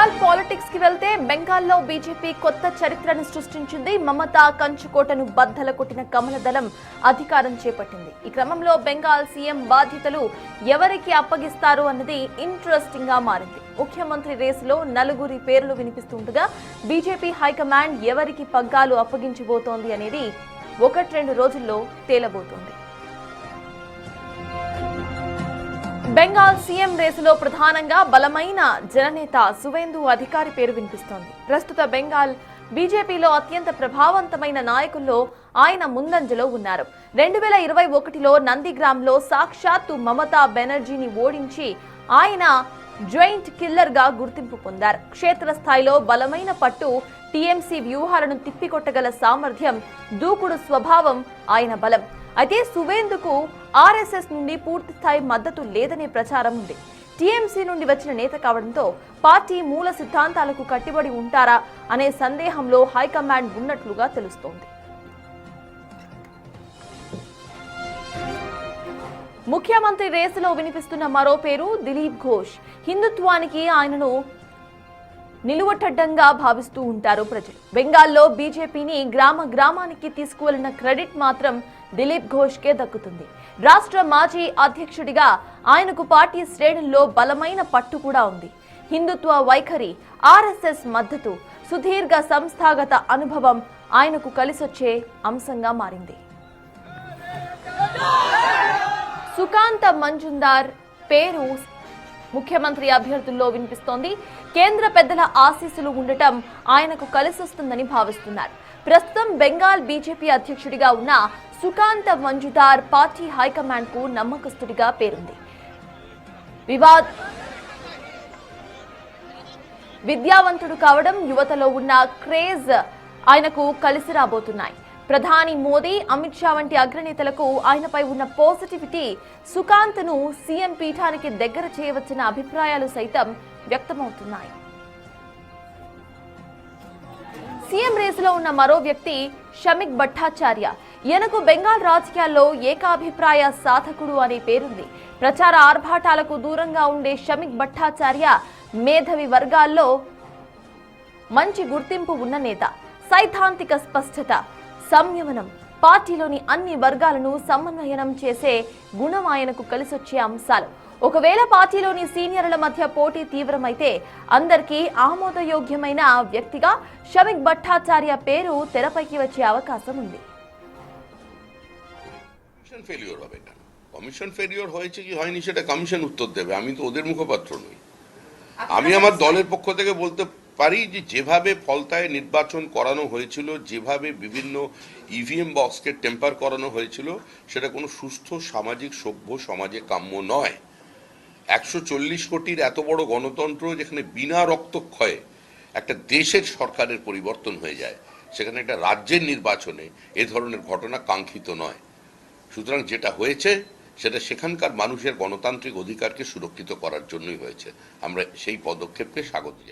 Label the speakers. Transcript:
Speaker 1: Bengal politics కి వెళ్తే బెంగాల్లో బీజేపీ కొత్త చరిత్రను సృష్టించింది. మమతా కంచుకోటను బద్దల కొట్టిన కమల దళం అధికారం చేపట్టింది. ఈ క్రమంలో బెంగాల్ సీఎం బాధ్యతలు ఎవరికి అప్పగిస్తారు అన్నది ఇంట్రెస్టింగ్ గా మారింది. ముఖ్యమంత్రి రేసులో నలుగురి పేర్లు వినిపిస్తుండగా బీజేపీ హైకమాండ్ ఎవరికి పగ్గాలు అప్పగించబోతోంది అనేది 1-2 రోజుల్లో తేలబోతోంది. బెంగాల్ సీఎం రేసులో ప్రధానంగా బలమైన జననేత సువేందు అధికారి పేరు వినిపిస్తోంది. ప్రస్తుత బెంగాల్ బీజేపీలో అత్యంత ప్రభావవంతమైన నాయకుల్లో ఆయన ముందంజలో ఉన్నారు. 2021లో నందిగ్రామ్లో సాక్షాత్తు మమతా బెనర్జీని ఓడించి ఆయన జాయింట్ కిల్లర్ గా గుర్తింపు పొందారు. క్షేత్రస్థాయిలో బలమైన పట్టు, టీఎంసీ వ్యూహాలను తిప్పికొట్టగల సామర్థ్యం, దూకుడు స్వభావం ఆయన బలం. అయితే సువేందుకు ఆర్ఎస్ఎస్ నుండి పూర్తిస్థాయి మద్దతు లేదనే ప్రచారం ఉంది. టీఎంసీ నుండి వచ్చిన నేత కావడంతో పార్టీ మూల సిద్ధాంతాలకు కట్టుబడి ఉంటారా అనే సందేహంలో హైకమాండ్ ఉన్నట్లుగా తెలుస్తోంది. ముఖ్యమంత్రి రేసులో వినిపిస్తున్న మరో పేరు దిలీప్ ఘోష్. హిందుత్వానికి ఆయనను నిలువటడ్డంగా భావిస్తూ ఉంటారు ప్రజలు. బెంగాల్లో బీజేపీని గ్రామానికి తీసుకువెళ్లిన క్రెడిట్ మాత్రం దిలీప్ ఘోష్ కే దక్కుతుంది. రాష్ట్ర మాజీ అధ్యక్షుడిగా ఆయనకు పార్టీ శ్రేణుల్లో బలమైన పట్టు కూడా ఉంది. హిందుత్వ వైఖరి, ఆర్ఎస్ఎస్ మద్దతు, సుదీర్ఘ సంస్థాగత అనుభవం ఆయనకు కలిసొచ్చే అంశంగా మారింది. సుకాంత మంజుందార్ పేరు ముఖ్యమంత్రి అభ్యర్థుల్లో వినిపిస్తోంది. కేంద్ర పెద్దల ఆశీస్సులు ఉండటం ఆయనకు కలిసొస్తుందని భావిస్తున్నారు. ప్రస్తుతం బెంగాల్ బీజేపీ అధ్యక్షుడిగా ఉన్న సుకాంత మంజుదార్ పార్టీ హైకమాండ్ కు నమ్మకస్తుడిగా పేరుంది. విద్యావంతుడు కావడం, యువతలో ఉన్న క్రేజ్ ఆయనకు కలిసి రాబోతున్నాయి. ప్రధాని మోదీ, అమిత్ షా వంటి అగ్రనేతలకు ఆయనపై ఉన్న పాజిటివిటీ సుకాంత్ను సీఎం పీఠానికి దగ్గర చేయవచ్చన్న అభిప్రాయాలు సైతం వ్యక్తమవుతున్నాయి. సీఎం రేసులో ఉన్న మరో వ్యక్తి షమిక్ భట్టాచార్య. ఈయనకు బెంగాల్ రాజకీయాల్లో ఏకాభిప్రాయ సాధకుడు అనే పేరుంది. ప్రచార ఆర్భాటాలకు దూరంగా ఉండే షమిక్ భట్టాచార్య మేధావి వర్గాల్లో మంచి గుర్తింపు ఉన్న నేత. సైద్ధాంతిక స్పష్టత, సంయమనం, పార్టీలోని అన్ని వర్గాలను సమన్వయనం చేసే గుణం ఆయనకు కలిసొచ్చే అంశాలు. ఒకవేళ పార్టీలోని సీనియర్ల మధ్య పోటీ తీవ్రమైతే అందరికీ ఆమోదయోగ్యమైన వ్యక్తిగా షమిక్ ভট্টাচার্য పేరు తెరపైకి వచ్చే అవకాశం ఉంది.
Speaker 2: কমিশন ফেলিওর হয়েছে কি হয়নি সেটা কমিশন উত্তর দেবে, আমি তো ওদের মুখপাত্র নই। আমি আমার দলের পক্ষ থেকে বলতে পারি যে যেভাবে ফলতায় নির্বাচন করানো হয়েছিল, যেভাবে বিভিন্ন ইভিএম বক্সকে টেম্পার করানো হয়েছিল, সেটা কোনো সুস্থ সামাজিক সভ্য সমাজে কাম্য নয়। 140 কোটির এত বড় গণতন্ত্র যেখানে বিনা রক্তক্ষয়ে একটা দেশের সরকারের পরিবর্তন হয়ে যায়, সেখানে একটা রাজ্যের নির্বাচনে এ ধরনের ঘটনা কাঙ্ক্ষিত নয়। সুতরাং যেটা হয়েছে সেটা সেখানকার মানুষের গণতান্ত্রিক অধিকারকে সুরক্ষিত করার জন্যই হয়েছে। আমরা সেই পদক্ষেপকে স্বাগত জানাই।